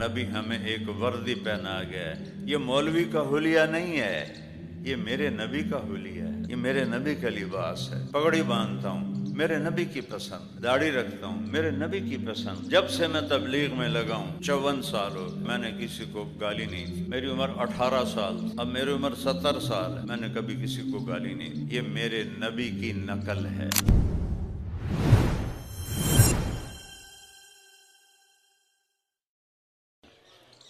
نبی ہمیں ایک وردی پہنا گیا ہے۔ یہ مولوی کا حلیہ نہیں ہے، یہ میرے نبی کا حلیہ ہے، یہ میرے نبی کا لباس ہے۔ پگڑی باندھتا ہوں میرے نبی کی پسند، داڑھی رکھتا ہوں میرے نبی کی پسند۔ جب سے میں تبلیغ میں لگا ہوں 54 سال ہو، میں نے کسی کو گالی نہیں دی۔ میری عمر 18 سال، اب میری عمر 70 سال ہے، میں نے کبھی کسی کو گالی نہیں دی۔ یہ میرے نبی کی نقل ہے۔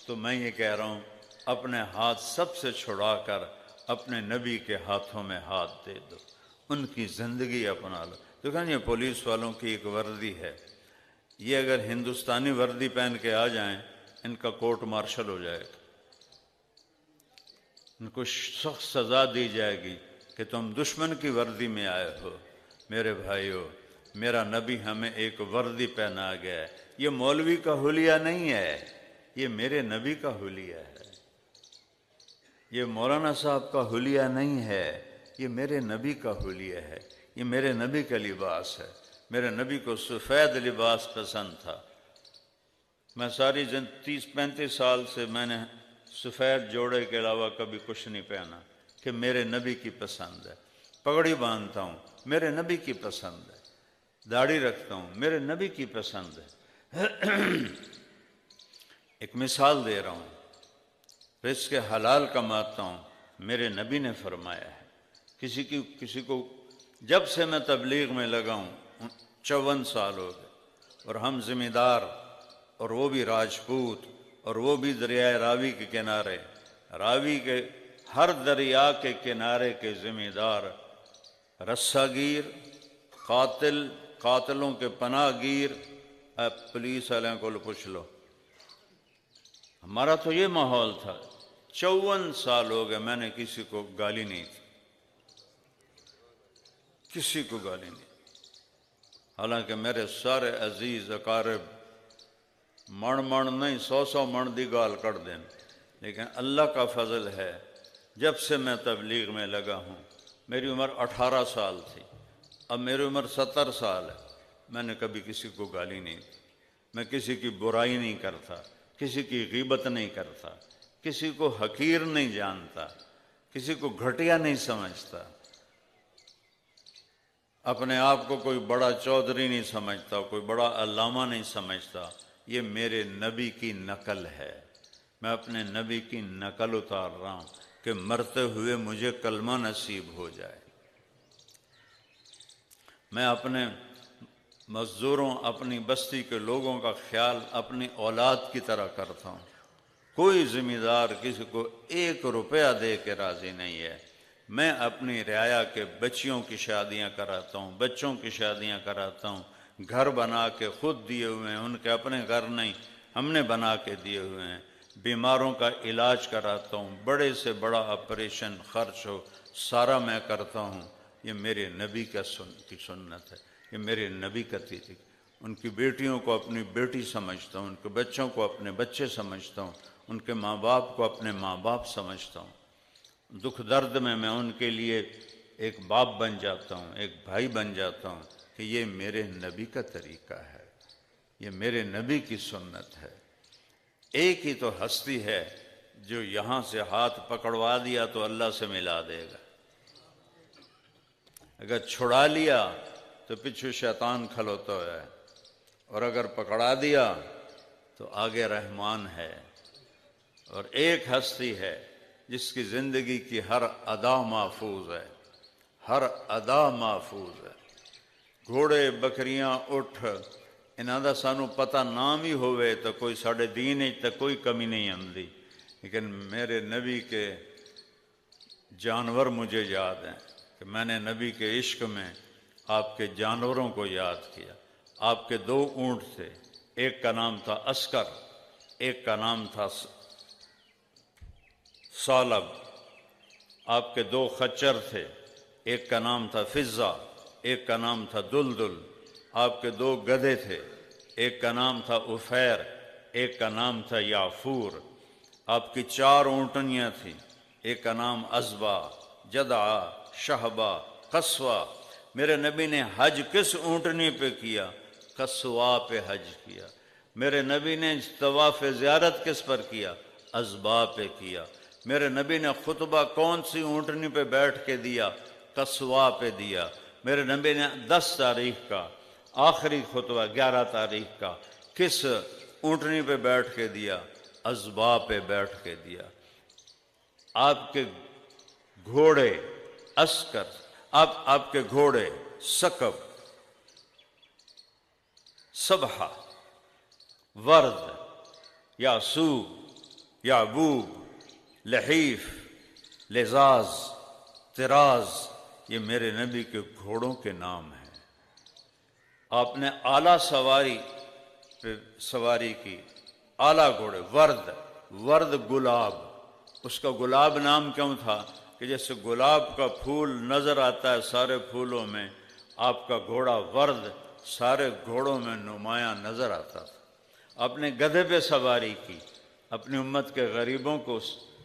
تو میں یہ کہہ رہا ہوں، اپنے ہاتھ سب سے چھڑا کر اپنے نبی کے ہاتھوں میں ہاتھ دے دو، ان کی زندگی اپنا لو۔ دیکھیں یہ پولیس والوں کی ایک وردی ہے، یہ اگر ہندوستانی وردی پہن کے آ جائیں ان کا کورٹ مارشل ہو جائے گا، ان کو سخت سزا دی جائے گی کہ تم دشمن کی وردی میں آئے ہو۔ میرے بھائیو، میرا نبی ہمیں ایک وردی پہنا گیا ہے، یہ مولوی کا حلیہ نہیں ہے، یہ میرے نبی کا حلیہ ہے۔ یہ مولانا صاحب کا حلیہ نہیں ہے، یہ میرے نبی کا حلیہ ہے، یہ میرے نبی کا لباس ہے۔ میرے نبی کو سفید لباس پسند تھا۔ میں ساری 30-35 سال سے میں نے سفید جوڑے کے علاوہ کبھی کچھ نہیں پہنا، کہ میرے نبی کی پسند ہے۔ پگڑی باندھتا ہوں میرے نبی کی پسند ہے، داڑھی رکھتا ہوں میرے نبی کی پسند ہے۔ ایک مثال دے رہا ہوں، رزق حلال کماتا ہوں، میرے نبی نے فرمایا ہے۔ کسی کو جب سے میں تبلیغ میں لگا ہوں 54 سال ہو گئے، اور ہم ذمہ دار، اور وہ بھی راجپوت، اور وہ بھی دریائے راوی کے کنارے، راوی کے ہر دریا کے کنارے کے ذمہ دار، رسہ گیر، قاتل، قاتلوں کے پناہ گیر۔ پولیس والوں کو پوچھ لو، ہمارا تو یہ ماحول تھا۔ 54 سال ہو گئے میں نے کسی کو گالی نہیں دی، کسی کو گالی نہیں۔ حالانکہ میرے سارے عزیز اقارب مڑ نہیں 100 مڑ دی گال کر دیں، لیکن اللہ کا فضل ہے، جب سے میں تبلیغ میں لگا ہوں، میری عمر 18 سال تھی، اب میری عمر 70 سال ہے، میں نے کبھی کسی کو گالی نہیں دی۔ میں کسی کی برائی نہیں کرتا، کسی کی غیبت نہیں کرتا، کسی کو حقیر نہیں جانتا، کسی کو گھٹیا نہیں سمجھتا، اپنے آپ کو کوئی بڑا چودھری نہیں سمجھتا، کوئی بڑا علامہ نہیں سمجھتا۔ یہ میرے نبی کی نقل ہے، میں اپنے نبی کی نقل اتار رہا ہوں کہ مرتے ہوئے مجھے کلمہ نصیب ہو جائے۔ میں اپنے مزدوروں، اپنی بستی کے لوگوں کا خیال اپنی اولاد کی طرح کرتا ہوں۔ کوئی ذمہ دار کسی کو 1 روپیہ دے کے راضی نہیں ہے۔ میں اپنی رعایا کے بچیوں کی شادیاں کراتا ہوں، بچوں کی شادیاں کراتا ہوں، گھر بنا کے خود دیے ہوئے ہیں، ان کے اپنے گھر نہیں، ہم نے بنا کے دیے ہوئے ہیں۔ بیماروں کا علاج کراتا ہوں، بڑے سے بڑا آپریشن خرچ ہو سارا میں کرتا ہوں۔ یہ میرے نبی کی سنت ہے، یہ میرے نبی کا طریقہ۔ ان کی بیٹیوں کو اپنی بیٹی سمجھتا ہوں، ان کے بچوں کو اپنے بچے سمجھتا ہوں، ان کے ماں باپ کو اپنے ماں باپ سمجھتا ہوں۔ دکھ درد میں ان کے لیے ایک باپ بن جاتا ہوں، ایک بھائی بن جاتا ہوں، کہ یہ میرے نبی کا طریقہ ہے، یہ میرے نبی کی سنت ہے۔ ایک ہی تو ہستی ہے جو یہاں سے ہاتھ پکڑوا دیا تو اللہ سے ملا دے گا، اگر چھڑا لیا تو پیچھے شیطان کھلوتا ہے، اور اگر پکڑا دیا تو آگے رحمان ہے۔ اور ایک ہستی ہے جس کی زندگی کی ہر ادا محفوظ ہے، ہر ادا محفوظ ہے۔ گھوڑے، بکریاں، اٹھ، انہاں دا سانو پتہ نام ہی ہوئے تو کوئی ساڑھے دین ہی تو کوئی کمی نہیں آندی، لیکن میرے نبی کے جانور مجھے یاد ہیں کہ میں نے نبی کے عشق میں آپ کے جانوروں کو یاد کیا۔ آپ کے 2 اونٹ تھے، ایک کا نام تھا عسکر، ایک کا نام تھا ثعلب۔ آپ کے 2 خچر تھے، ایک کا نام تھا فضہ، ایک کا نام تھا دلدل۔ آپ کے 2 گدھے تھے، ایک کا نام تھا عفیر، ایک کا نام تھا یافور۔ آپ کی 4 اونٹنیاں تھیں، ایک کا نام عذبہ، جدعہ، شہبہ، قصوہ۔ میرے نبی نے حج کس اونٹنی پہ کیا؟ قصوہ پہ حج کیا۔ میرے نبی نے طواف زیارت کس پر کیا؟ ازبا پہ کیا۔ میرے نبی نے خطبہ کون سی اونٹنی پہ بیٹھ کے دیا؟ قصوا پہ دیا۔ میرے نبی نے 10 تاریخ کا آخری خطبہ 11 تاریخ کا کس اونٹنی پہ بیٹھ کے دیا؟ ازبا پہ بیٹھ کے دیا۔ آپ کے گھوڑے عسکر، آپ کے گھوڑے سکب، سبحہ، ورد، یاسوب، یعبوب، لحیف، لزاز، طراز، یہ میرے نبی کے گھوڑوں کے نام ہیں۔ آپ نے اعلیٰ سواری پہ سواری کی، اعلیٰ گھوڑے، ورد گلاب۔ اس کا گلاب نام کیوں تھا؟ کہ جیسے گلاب کا پھول نظر آتا ہے سارے پھولوں میں، آپ کا گھوڑا ورد سارے گھوڑوں میں نمایاں نظر آتا تھا۔ آپ نے گدھے پہ سواری کی، اپنی امت کے غریبوں کو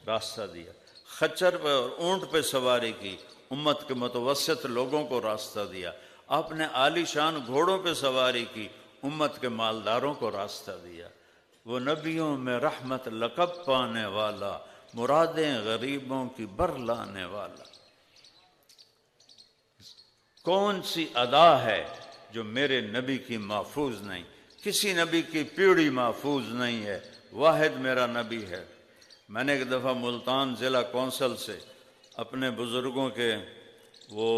راستہ دیا۔ خچر پہ اور اونٹ پہ سواری کی، امت کے متوسط لوگوں کو راستہ دیا۔ آپ نے عالی شان گھوڑوں پہ سواری کی، امت کے مالداروں کو راستہ دیا۔ وہ نبیوں میں رحمت لقب پانے والا، مرادیں غریبوں کی برلانے والا۔ کون سی ادا ہے جو میرے نبی کی محفوظ نہیں؟ کسی نبی کی پیڑھی محفوظ نہیں ہے، واحد میرا نبی ہے۔ میں نے ایک دفعہ ملتان ضلع کونسل سے اپنے بزرگوں کے وہ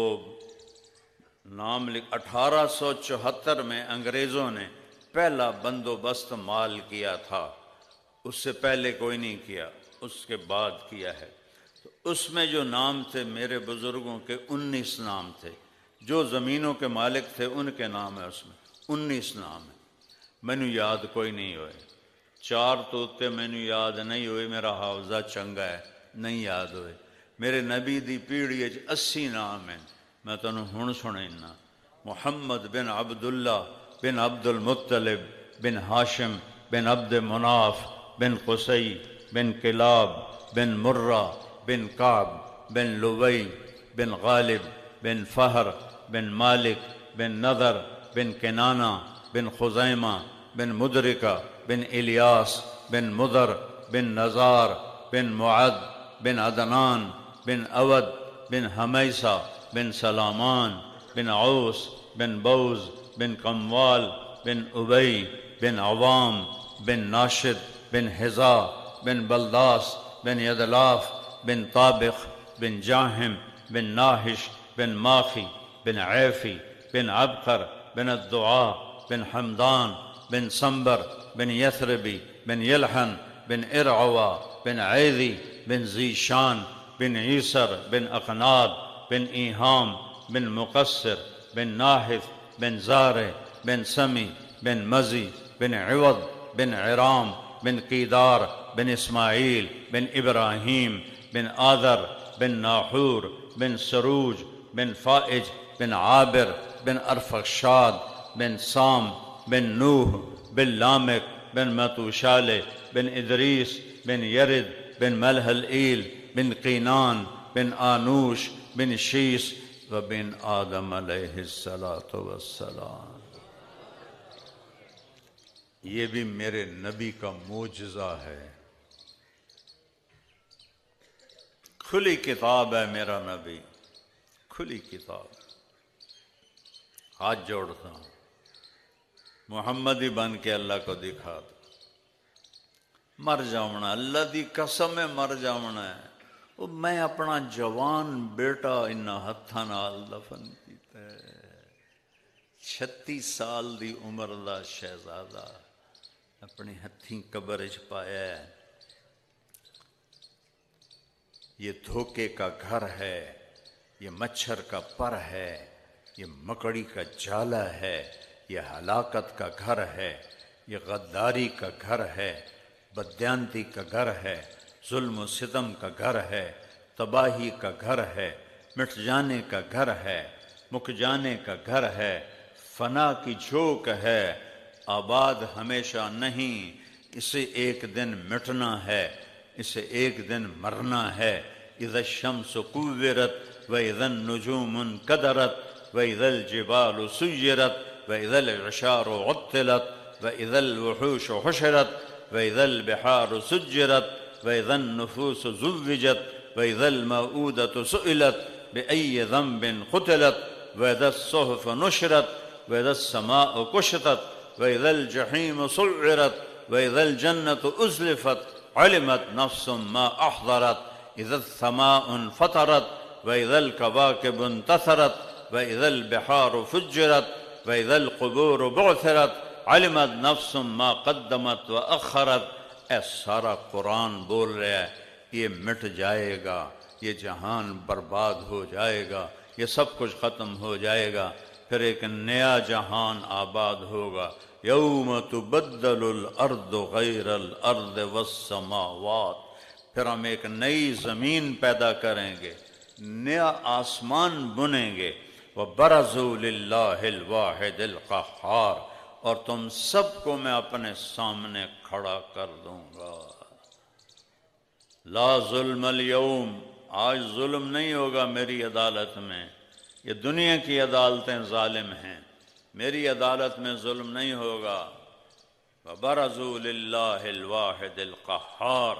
نام 1874 میں انگریزوں نے پہلا بندوبست مال کیا تھا، اس سے پہلے کوئی نہیں کیا، اس کے بعد کیا ہے۔ تو اس میں جو نام تھے میرے بزرگوں کے 19 نام تھے، جو زمینوں کے مالک تھے ان کے نام ہے، اس میں 19 نام ہیں۔ مینو یاد کوئی نہیں ہوئے، 4 توتے مینو یاد نہیں ہوئے، میرا حافظہ چنگا ہے، نہیں یاد ہوئے۔ میرے نبی دی پیڑھی 80 نام ہیں، میں تنوں ہن سنینا۔ محمد بن عبداللہ بن عبد المطلب بن ہاشم بن عبد مناف بن قصی بن کلاب بن مرہ بن کعب بن لوی بن غالب بن فہر بن مالک بن نضر بن کنانہ بن خزیمہ بن مدرکہ بن الیاس بن مضر بن نزار بن معد بن عدنان بن اود بن حمیسہ بن سلامان بن عوس بن بوز بن قموال بن ابی بن عوام بن ناشد بن حزا بن بلداس بن یدلاف بن طابق بن جاہم بن ناحش بن ماخی بن عیفی بن عبقر بن الدعاء بن حمدان بن سنبر بن یثربی بن یلحن بن ارعوا بن عیدی بن زیشان بن عیسر بن اقناد بن ایہام بن مقصر بن ناحث بن زارع بن سمی بن مزی بن عوض بن عرام بن قیدار بن اسماعیل بن ابراہیم بن آذر بن ناحور بن سروج بن فائج بن عابر بن ارفخشاد بن سام بن نوح بن لامک بن متوشالہ بن ادریس بن یرد بن ملح الایل بن قینان بن آنوش بن شیس وبن آدم علیہ الصلاۃ والسلام۔ یہ بھی میرے نبی کا معجزہ ہے، کھلی کتاب ہے میرا نبی، کھلی کتاب۔ ہاتھ جوڑتا ہوں، محمدی بن کے اللہ کو دکھا دو۔ مر جاؤنا، اللہ دی قسم ہے مر جاؤنا ہے۔ وہ میں اپنا جوان بیٹا انہا ہتھاں نال دفن کیتا ہے، 36 سال دی عمر دا شہزادہ اپنی ہتھیں قبر وچ پایا ہے۔ یہ دھوکے کا گھر ہے، یہ مچھر کا پر ہے، یہ مکڑی کا جالا ہے، یہ ہلاکت کا گھر ہے، یہ غداری کا گھر ہے، بدیانتی کا گھر ہے، ظلم و ستم کا گھر ہے، تباہی کا گھر ہے، مٹ جانے کا گھر ہے، مک جانے کا گھر ہے، فنا کی جھوک ہے، آباد ہمیشہ نہیں، اسے ایک دن مٹنا ہے، اسے ایک دن مرنا ہے۔ اذا الشمس کورت واذا النجوم انکدرت واذا الجبال سیرت واذا العشار عطلت وإذا الوحوش حشرت وإذا البحار سجرت وإذا النفوس زوجت وإذا الموءودة سئلت بأي ذنب قتلت وإذا الصحف نشرت وإذا السماء كشطت وإذا الجحيم سعرت وإذا الجنة أزلفت علمت نفس ما أحضرت إذا السماء انفطرت وإذا الكواكب انتثرت وإذا البحار فجرت وإذا القبور بعثرت علمت نفس ما قدمت وأخرت۔ اے سارا قرآن بول رہا ہے یہ مٹ جائے گا، یہ جہان برباد ہو جائے گا، یہ سب کچھ ختم ہو جائے گا، پھر ایک نیا جہان آباد ہوگا۔ یوم تبدل الارض غیر الارض والسماوات، پھر ہم ایک نئی زمین پیدا کریں گے، نیا آسمان بنیں گے۔ وَبَرَزُوا لِلَّهِ الْوَاحِدِ الْقَهَّارِ، اور تم سب کو میں اپنے سامنے کھڑا کر دوں گا۔ لا ظلم اليوم، آج ظلم نہیں ہوگا میری عدالت میں۔ یہ دنیا کی عدالتیں ظالم ہیں، میری عدالت میں ظلم نہیں ہوگا۔ وَبَرَزُوا لِلَّهِ الْوَاحِدِ الْقَهَّارِ،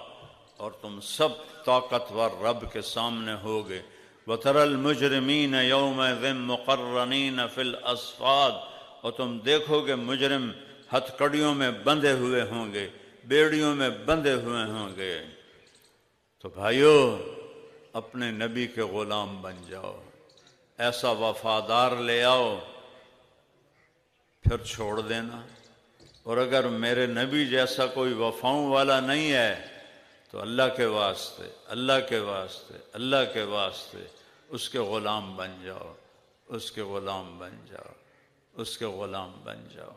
اور تم سب طاقتور رب کے سامنے ہوگے۔ وَتَرَى الْمُجْرِمِينَ يَوْمَئِذٍ مُقَرَّنِينَ فِي الْأَصْفَادِ، اور تم دیکھو گے مجرم ہتھ کڑیوں میں بندھے ہوئے ہوں گے، بیڑیوں میں بندھے ہوئے ہوں گے۔ تو بھائیو، اپنے نبی کے غلام بن جاؤ، ایسا وفادار لے آؤ، پھر چھوڑ دینا۔ اور اگر میرے نبی جیسا کوئی وفاؤں والا نہیں ہے تو اللہ کے واسطے، اللہ کے واسطے، اللہ کے واسطے اس کے غلام بن جاؤ، اس کے غلام بن جاؤ، اس کے غلام بن جاؤ۔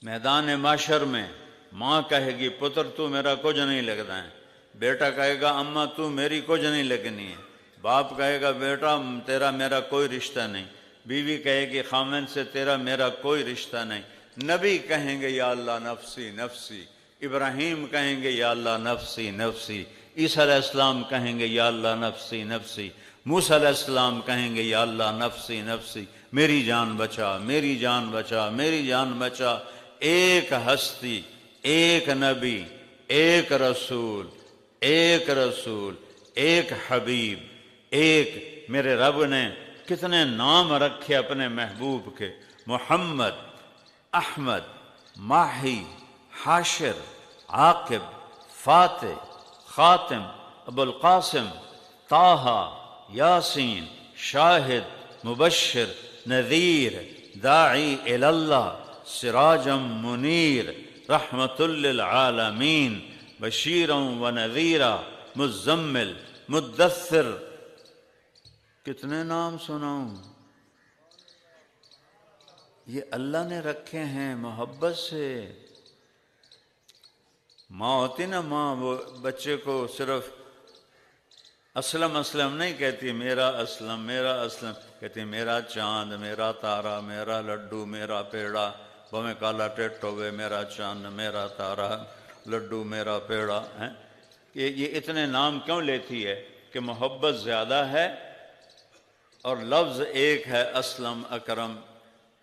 میدان معاشر میں ماں کہے گی پتر تو میرا کچھ نہیں لگتا ہے، بیٹا کہے گا اماں تو میری کچھ نہیں لگنی ہے، باپ کہے گا بیٹا تیرا میرا کوئی رشتہ نہیں، بیوی کہے گی خامن سے تیرا میرا کوئی رشتہ نہیں، نبی کہیں گے یا اللہ نفسی نفسی، ابراہیم کہیں گے یا اللہ نفسی نفسی، عیسیٰ علیہ السلام کہیں گے یا اللہ نفسی نفسی، موسیٰ علیہ السلام کہیں گے یا اللہ نفسی نفسی، میری جان بچا، میری جان بچا، میری جان بچا۔ ایک ہستی، ایک نبی، ایک رسول، ایک رسول، ایک حبیب، ایک میرے رب نے کتنے نام رکھے اپنے محبوب کے، محمد، احمد، ماہی، حاشر، عاقب، فاتح، خاتم، ابو القاسم، طٰہٰ، یاسین، شاہد، مبشر، نذیر، داعی اللہ، سراجا منیر، رحمت للعالمین، بشیرا و نذیرا، مزمل، مدثر۔ کتنے نام سناؤں؟ یہ اللہ نے رکھے ہیں محبت سے۔ ماں ہوتی نا، ماں وہ بچے کو صرف اسلم اسلم نہیں کہتی، میرا اسلم میرا اسلم، کہتی میرا چاند، میرا تارا، میرا لڈو، میرا پیڑا، بھویں کالا ٹیٹو وے، میرا چاند، میرا تارا، لڈو، میرا پیڑا۔ یہ اتنے نام کیوں لیتی ہے؟ کہ محبت زیادہ ہے اور لفظ ایک ہے، اسلم، اکرم،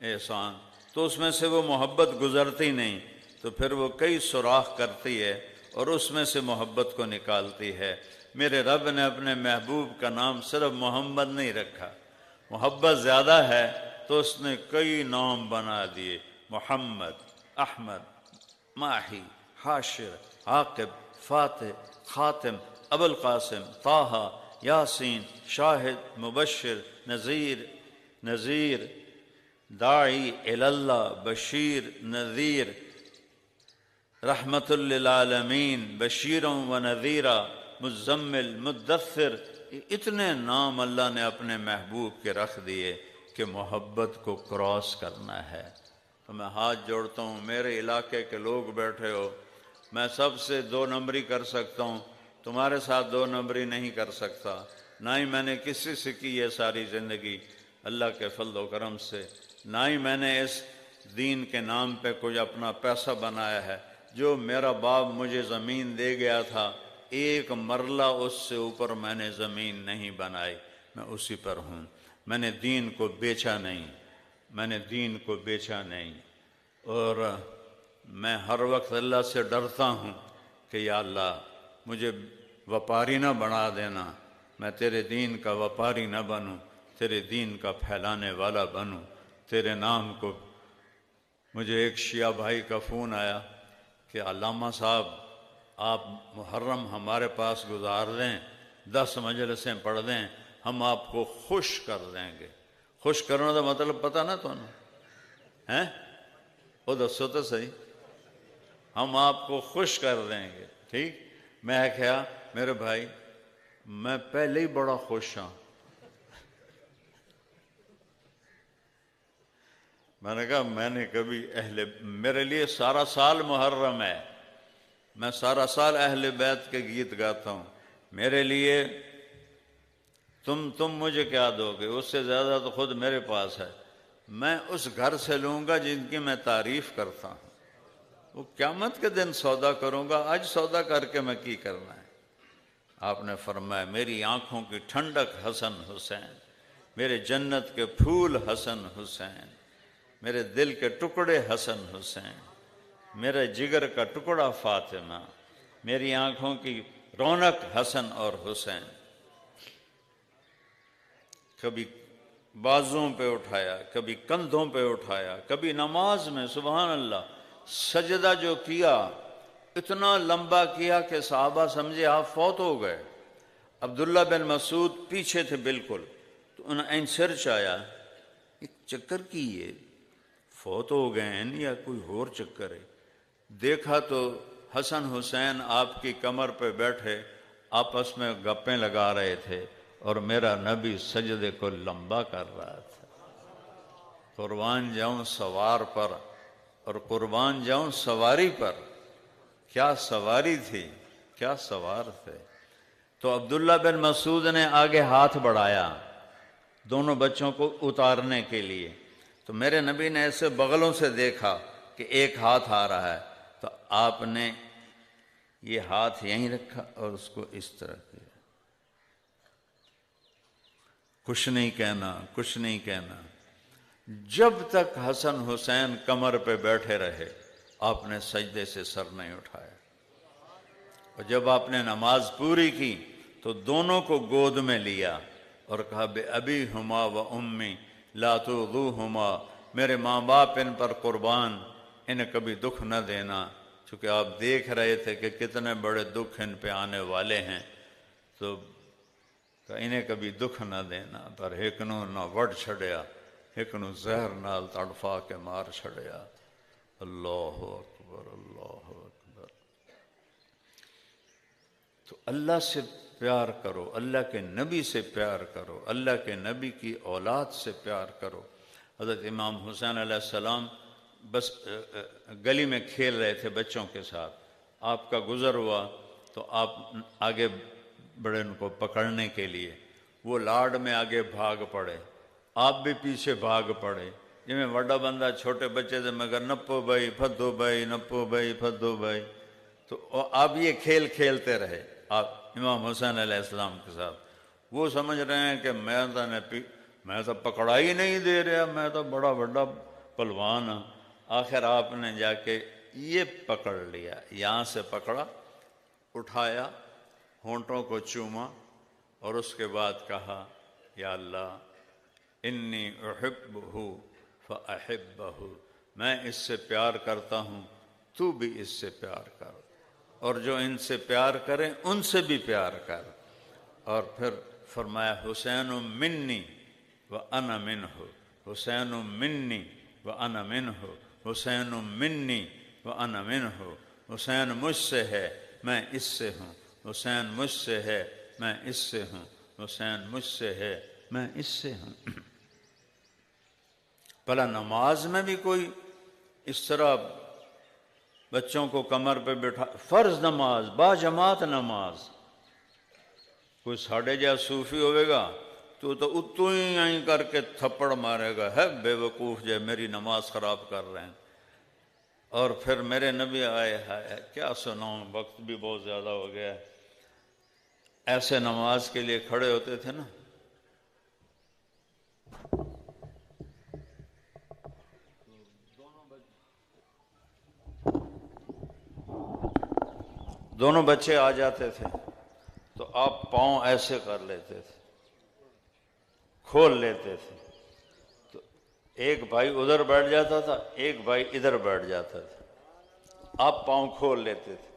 احسان، تو اس میں سے وہ محبت گزرتی نہیں، تو پھر وہ کئی سوراخ کرتی ہے اور اس میں سے محبت کو نکالتی ہے۔ میرے رب نے اپنے محبوب کا نام صرف محمد نہیں رکھا، محبت زیادہ ہے تو اس نے کئی نام بنا دیے، محمد، احمد، ماہی، حاشر، عاقب، فاتح، خاتم، ابو القاسم، طٰہٰ، یاسین، شاہد، مبشر، نذیر، داعی اللہ، بشیر، نذیر، رحمت للعالمین، بشیرا و نذیرا، مزمل، مدثر۔ اتنے نام اللہ نے اپنے محبوب کے رکھ دیے کہ محبت کو کراس کرنا ہے۔ تو میں ہاتھ جوڑتا ہوں، میرے علاقے کے لوگ بیٹھے ہو، میں سب سے 2 نمبری کر سکتا ہوں، تمہارے ساتھ 2 نمبری نہیں کر سکتا، نہ ہی میں نے کسی سے کی ہے ساری زندگی اللہ کے فضل و کرم سے، نہ ہی میں نے اس دین کے نام پہ کچھ اپنا پیسہ بنایا ہے۔ جو میرا باپ مجھے زمین دے گیا تھا، ایک مرلہ اس سے اوپر میں نے زمین نہیں بنائی، میں اسی پر ہوں۔ میں نے دین کو بیچا نہیں، میں نے دین کو بیچا نہیں۔ اور میں ہر وقت اللہ سے ڈرتا ہوں کہ یا اللہ مجھے وپاری نہ بنا دینا، میں تیرے دین کا وپاری نہ بنوں، تیرے دین کا پھیلانے والا بنوں، تیرے نام کو۔ مجھے ایک شیعہ بھائی کا فون آیا کہ علامہ صاحب آپ محرم ہمارے پاس گزار دیں، 10 مجلسیں پڑھ دیں، ہم آپ کو خوش کر دیں گے۔ خوش کرنے کا مطلب پتہ نا تمہیں ہیں؟ وہ دسو تو صحیح، ہم آپ کو خوش کر دیں گے، ٹھیک؟ میں کہا میرے بھائی میں پہلے ہی بڑا خوش ہوں۔ میں نے کہا میں نے کبھی میرے لیے سارا سال محرم ہے، میں سارا سال اہل بیت کے گیت گاتا ہوں، میرے لیے تم مجھے کیا دو گے؟ اس سے زیادہ تو خود میرے پاس ہے، میں اس گھر سے لوں گا جن کی میں تعریف کرتا ہوں۔ وہ قیامت کے دن سودا کروں گا، آج سودا کر کے میں کی کرنا ہے؟ آپ نے فرمایا میری آنکھوں کی ٹھنڈک حسن حسین، میرے جنت کے پھول حسن حسین، میرے دل کے ٹکڑے حسن حسین، میرے جگر کا ٹکڑا فاطمہ، میری آنکھوں کی رونق حسن اور حسین۔ کبھی بازوں پہ اٹھایا، کبھی کندھوں پہ اٹھایا، کبھی نماز میں سبحان اللہ سجدہ جو کیا اتنا لمبا کیا کہ صحابہ سمجھے آپ فوت ہو گئے۔ عبداللہ بن مسعود پیچھے تھے بالکل، تو انہیں سرچ آیا ایک چکر کی یہ فوت ہو گئے ہیں یا کوئی اور چکر ہے؟ دیکھا تو حسن حسین آپ کی کمر پہ بیٹھے آپس میں گپیں لگا رہے تھے اور میرا نبی سجدے کو لمبا کر رہا تھا۔ قربان جاؤں سوار پر اور قربان جاؤں سواری پر، کیا سواری تھی، کیا سوار تھے۔ تو عبداللہ بن مسعود نے آگے ہاتھ بڑھایا دونوں بچوں کو اتارنے کے لیے، تو میرے نبی نے ایسے بغلوں سے دیکھا کہ ایک ہاتھ آ رہا ہے، تو آپ نے یہ ہاتھ یہیں رکھا اور اس کو اس طرح کیا۔ کچھ نہیں کہنا، کچھ نہیں کہنا۔ جب تک حسن حسین کمر پہ بیٹھے رہے آپ نے سجدے سے سر نہیں اٹھایا، اور جب آپ نے نماز پوری کی تو دونوں کو گود میں لیا اور کہا بے ابی ہما و امی لا تغضوہما، میرے ماں باپ ان پر قربان، انہیں کبھی دکھ نہ دینا، چونکہ آپ دیکھ رہے تھے کہ کتنے بڑے دکھ ان پہ آنے والے ہیں، تو انہیں کبھی دکھ نہ دینا۔ پر ایکنوں نہ وڑ چھڑیا، ایکنوں زہر نال تڑفا کے مار چھڑیا۔ اللہ اکبر، اللہ اکبر۔ تو اللہ سے پیار کرو، اللہ کے نبی سے پیار کرو، اللہ کے نبی کی اولاد سے پیار کرو۔ حضرت امام حسین علیہ السلام بس گلی میں کھیل رہے تھے بچوں کے ساتھ، آپ کا گزر ہوا تو آپ آگے بڑے ان کو پکڑنے کے لیے، وہ لاڈ میں آگے بھاگ پڑے، آپ بھی پیچھے بھاگ پڑے، جی میں وڈا بندہ چھوٹے بچے سے مگر نپو بھائی پھدو بھائی، نپو بھائی پھدو بھائی، تو آپ یہ کھیل کھیلتے رہے آپ امام حسین علیہ السلام کے ساتھ۔ وہ سمجھ رہے ہیں کہ میں تو پکڑا ہی نہیں دے رہا، میں تو بڑا بڑا پلوان ہوں۔ آخر آپ نے جا کے یہ پکڑ لیا، یہاں سے پکڑا، اٹھایا، ہونٹوں کو چوما اور اس کے بعد کہا یا اللہ انی احبہ فاحبہ، میں اس سے پیار کرتا ہوں، تو بھی اس سے پیار کر، اور جو ان سے پیار کریں ان سے بھی پیار کر۔ اور پھر فرمایا حسین منی وانا منہ، حسین منی وانا منہ، حسین منی وانا منہ، حسین مجھ سے ہے میں اس سے ہوں، حسین مجھ سے ہے میں اس سے ہوں، حسین مجھ سے ہے میں اس سے ہوں۔ بھلا نماز میں بھی کوئی اس طرح بچوں کو کمر پہ بٹھا، فرض نماز با جماعت نماز، کوئی ساڑھے جا صوفی ہوئے گا تو اتو ہی آئیں کر کے تھپڑ مارے گا، ہے بے وقوف جو میری نماز خراب کر رہے ہیں۔ اور پھر میرے نبی آئے ہے کیا سناؤں، وقت بھی بہت زیادہ ہو گیا ہے، ایسے نماز کے لیے کھڑے ہوتے تھے نا، دونوں بچے آ جاتے تھے تو آپ پاؤں ایسے کر لیتے تھے، کھول لیتے تھے، تو ایک بھائی ادھر بیٹھ جاتا تھا، ایک بھائی ادھر بیٹھ جاتا تھا، آپ پاؤں کھول لیتے تھے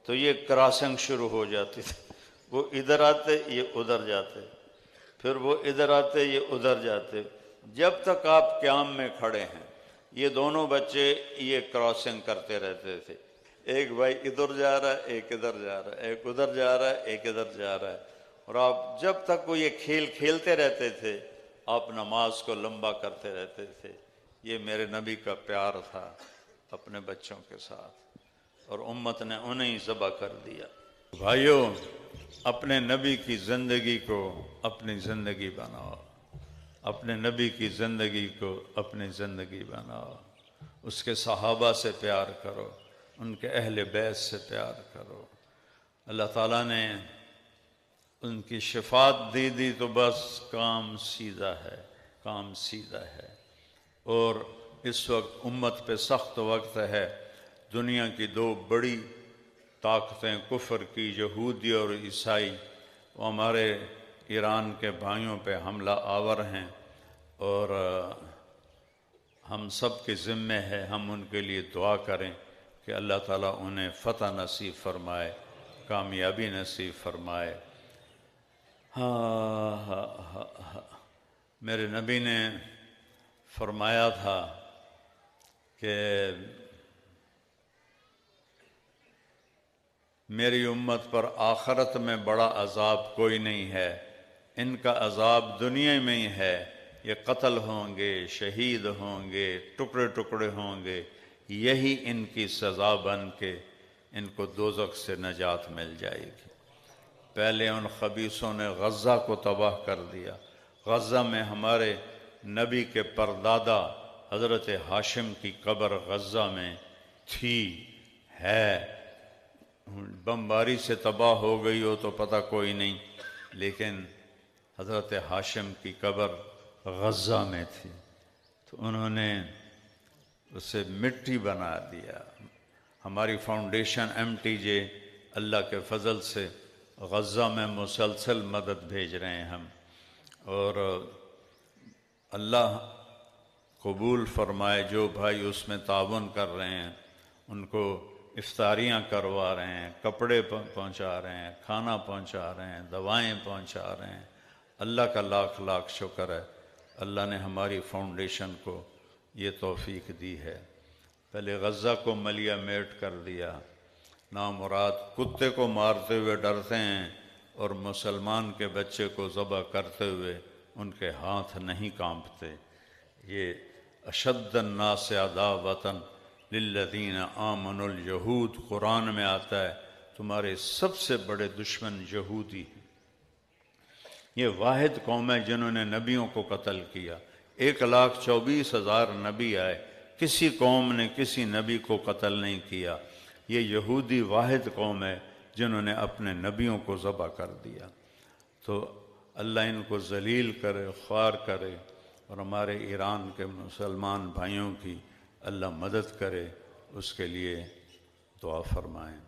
تو یہ کراسنگ شروع ہو جاتی تھی، وہ ادھر آتے یہ ادھر جاتے، پھر وہ ادھر آتے یہ ادھر جاتے، جب تک آپ قیام میں کھڑے ہیں یہ دونوں بچے یہ کراسنگ کرتے رہتے تھے، ایک بھائی ادھر جا رہا ہے ایک ادھر جا رہا ہے، ایک ادھر جا رہا ہے ایک ادھر جا رہا ہے، اور آپ جب تک وہ یہ کھیل کھیلتے رہتے تھے آپ نماز کو لمبا کرتے رہتے تھے۔ یہ میرے نبی کا پیار تھا اپنے بچوں کے ساتھ، اور امت نے انہیں ذبح کر دیا۔ بھائیوں، اپنے نبی کی زندگی کو اپنی زندگی بناؤ، اپنے نبی کی زندگی کو اپنی زندگی بناؤ، اس کے صحابہ سے پیار کرو، ان کے اہل بیت سے پیار کرو۔ اللہ تعالیٰ نے ان کی شفاعت دی تو بس کام سیدھا ہے، کام سیدھا ہے۔ اور اس وقت امت پہ سخت وقت ہے، دنیا کی دو بڑی طاقتیں کفر کی، یہودی اور عیسائی، وہ ہمارے ایران کے بھائیوں پہ حملہ آور ہیں، اور ہم سب کے ذمے ہے ہم ان کے لیے دعا کریں کہ اللہ تعالیٰ انہیں فتح نصیب فرمائے، کامیابی نصیب فرمائے۔ میرے نبی نے فرمایا تھا کہ میری امت پر آخرت میں بڑا عذاب کوئی نہیں ہے، ان کا عذاب دنیا میں ہی ہے، یہ قتل ہوں گے، شہید ہوں گے، ٹکڑے ٹکڑے ہوں گے، یہی ان کی سزا بن کے ان کو دوزخ سے نجات مل جائے گی۔ پہلے ان خبیثوں نے غزہ کو تباہ کر دیا۔ غزہ میں ہمارے نبی کے پردادا حضرت ہاشم کی قبر غزہ میں تھی، ہے، بمباری سے تباہ ہو گئی ہو تو پتہ کوئی نہیں، لیکن حضرت ہاشم کی قبر غزہ میں تھی، تو انہوں نے اسے مٹی بنا دیا۔ ہماری فاؤنڈیشن MTJ اللہ کے فضل سے غزہ میں مسلسل مدد بھیج رہے ہیں ہم، اور اللہ قبول فرمائے جو بھائی اس میں تعاون کر رہے ہیں، ان کو افطاریاں کروا رہے ہیں، کپڑے پہنچا رہے ہیں، کھانا پہنچا رہے ہیں، دوائیں پہنچا رہے ہیں، اللہ کا لاکھ لاکھ شکر ہے، اللہ نے ہماری فاؤنڈیشن کو یہ توفیق دی ہے۔ پہلے غزہ کو ملیہ میٹ کر دیا، نامراد کتے کو مارتے ہوئے ڈرتے ہیں اور مسلمان کے بچے کو ذبح کرتے ہوئے ان کے ہاتھ نہیں کانپتے۔ یہ اشد الناس عداوۃ للذین آمنوا الیہود قرآن میں آتا ہے، تمہارے سب سے بڑے دشمن یہودی ہیں۔ یہ واحد قوم ہے جنہوں نے نبیوں کو قتل کیا، 1,24,000 نبی آئے، کسی قوم نے کسی نبی کو قتل نہیں کیا، یہ یہودی واحد قوم ہے جنہوں نے اپنے نبیوں کو ذبح کر دیا۔ تو اللہ ان کو ذلیل کرے، خوار کرے، اور ہمارے ایران کے مسلمان بھائیوں کی اللہ مدد کرے، اس کے لیے دعا فرمائیں۔